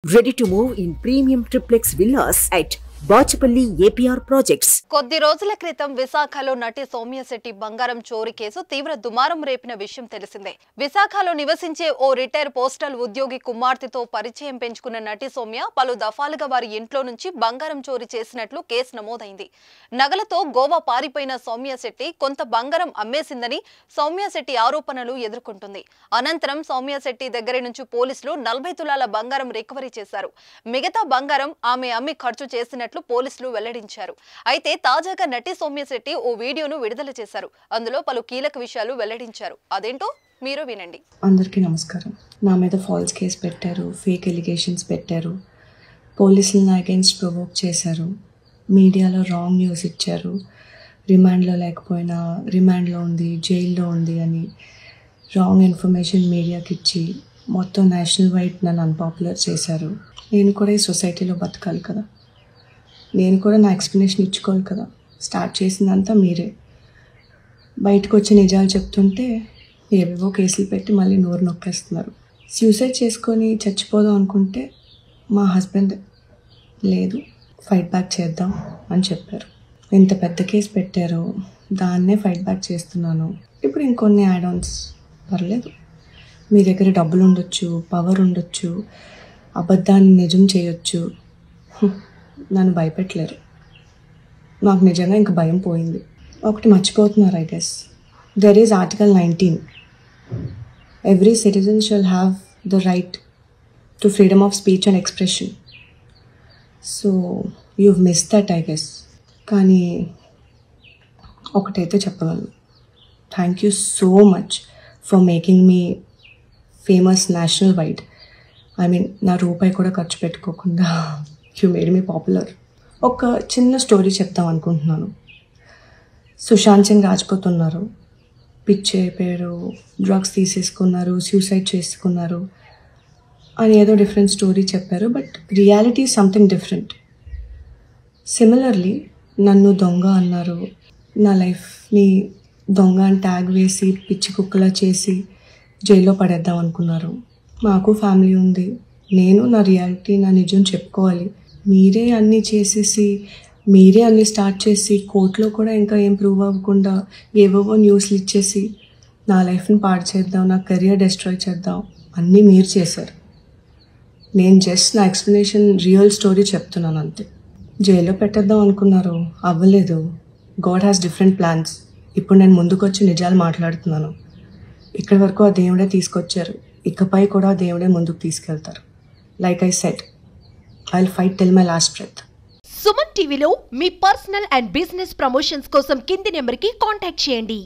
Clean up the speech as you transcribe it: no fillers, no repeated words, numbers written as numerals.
Ready to move in premium triplex villas at Bachapalli APR Projects. కొద్ది రోజుల క్రితం విశాఖలో నటి సౌమ్య శెట్టి బంగారం చోరీ కేసు తీవ్ర దుమారం రేపిన విషయం తెలిసిందే. విశాఖలో నివసించే ఓ రిటైర్ పోస్టల్ ఉద్యోగి కుమార్తెతో పరిచయం పెంచుకున్న నటి సౌమ్య పలు దఫాలుగా వారి ఇంట్లో నుంచి బంగారం చోరీ చేసినట్లు కేసు నమోదైంది. నగలతో గోవా పారిపోయిన సౌమ్య శెట్టి కొంత బంగారం అమ్మేసిందని సౌమ్య శెట్టి ఆరోపణలు ఎదుర్కొంటుంది. అనంతరం సౌమ్య శెట్టి దగ్గర నుంచి పోలీసులు 40 తులాల బంగారం రికవరీ చేశారు. మిగతా బంగారం ఆమె అమ్మి ఖర్చు చేసినట్లు పోలీసులు వెల్లడించారు. అయితే తాజాగా నటి సౌమ్య శెట్టి ఓ వీడియోను విడుదల చేశారు. అందులో పలు కీలక విషయాలు వెల్లడించారు. అదేంటో మీరు వినండి. అందరికీ నమస్కారం. నా మీద ఫాల్స్ కేసు పెట్టారు, ఫేక్ ఎలిగేషన్స్ పెట్టారు, పోలీసులు నా అగైన్స్ట్ ప్రొవోక్ చేశారు, మీడియాలో రాంగ్ న్యూస్ ఇచ్చారు, రిమాండ్లో లేకపోయినా రిమాండ్లో ఉంది, జైల్లో ఉంది అని రాంగ్ ఇన్ఫర్మేషన్ మీడియాకి ఇచ్చి మొత్తం నేషనల్ వైడ్ నన్ను అన్పాపులర్ చేశారు. నేను కూడా ఈ సొసైటీలో బతకాలి కదా, నేను కూడా నా ఎక్స్ప్లెనేషన్ ఇచ్చుకోవాలి కదా. స్టార్ట్ చేసిందంతా మీరే. బయటకు వచ్చి నిజాలు చెప్తుంటే ఏవేవో కేసులు పెట్టి మళ్ళీ నోరు నొక్కేస్తున్నారు. సూసైడ్ చేసుకొని చచ్చిపోదాం అనుకుంటే మా హస్బెండ్ లేదు, ఫైట్ బ్యాక్ చేద్దాం అని చెప్పారు. ఇంత పెద్ద కేసు పెట్టారు, దాన్నే ఫైట్ బ్యాక్ చేస్తున్నాను. ఇప్పుడు ఇంకొన్ని యాడ్ ఆన్స్ పర్లేదు, మీ దగ్గర డబ్బులు ఉండొచ్చు, పవర్ ఉండొచ్చు, అబద్ధాన్ని నిజం చేయొచ్చు, నన్ను భయపెట్టలేరు. నాకు నిజంగా ఇంకా భయం పోయింది. ఒకటి మర్చిపోతున్నారు I guess. There is article 19. Every citizen shall have the right to freedom of speech and expression. So you miss that I guess. కానీ ఒకటైతే చెప్పగలను, thank you so much for making me famous national wide. I mean నా రూపాయి కూడా ఖర్చు పెట్టుకోకుండా you made me popular. ఒక చిన్న స్టోరీ చెప్తాం అనుకుంటున్నాను. సుశాంత్ సింగ్ రాజ్పూత్ ఉన్నారు, పిచ్చి అయిపోయారు, డ్రగ్స్ తీసేసుకున్నారు, సూసైడ్ చేసుకున్నారు అని ఏదో డిఫరెంట్ స్టోరీ చెప్పారు. But reality is something different. Similarly నన్ను దొంగ అన్నారు, నా లైఫ్ని దొంగ అని ట్యాగ్ వేసి పిచ్చి కుక్కలా చేసి జైల్లో పడేద్దాం అనుకున్నారు. మాకు ఫ్యామిలీ ఉంది, నేను నా రియాలిటీ, నా నిజం చెప్పుకోవాలి. మీరే అన్నీ చేసేసి, మీరే అన్నీ స్టార్ట్ చేసి కోర్టులో కూడా ఇంకా ఏం ప్రూవ్ అవ్వకుండా ఏవేవో న్యూస్లు ఇచ్చేసి నా లైఫ్ని పాడు చేద్దాం, నా కెరియర్ డిస్ట్రాయ్ చేద్దాం అన్నీ మీరు చేశారు. నేను జస్ట్ నా ఎక్స్ప్లెనేషన్, రియల్ స్టోరీ చెప్తున్నాను అంతే. జైల్లో పెట్టేద్దాం అనుకున్నారు, అవ్వలేదు. God has different plans. ఇప్పుడు నేను ముందుకు వచ్చి నిజాలు మాట్లాడుతున్నాను. ఇక్కడి వరకు ఆ దేవుడే తీసుకొచ్చారు, ఇకపై కూడా ఆ దేవుడే ముందుకు తీసుకెళ్తారు. Like I said, I'll fight till my last breath. Suman టీవీలో మీ పర్సనల్ అండ్ బిజినెస్ ప్రమోషన్స్ కోసం కింది నెంబర్కి కాంటాక్ట్ చేయండి.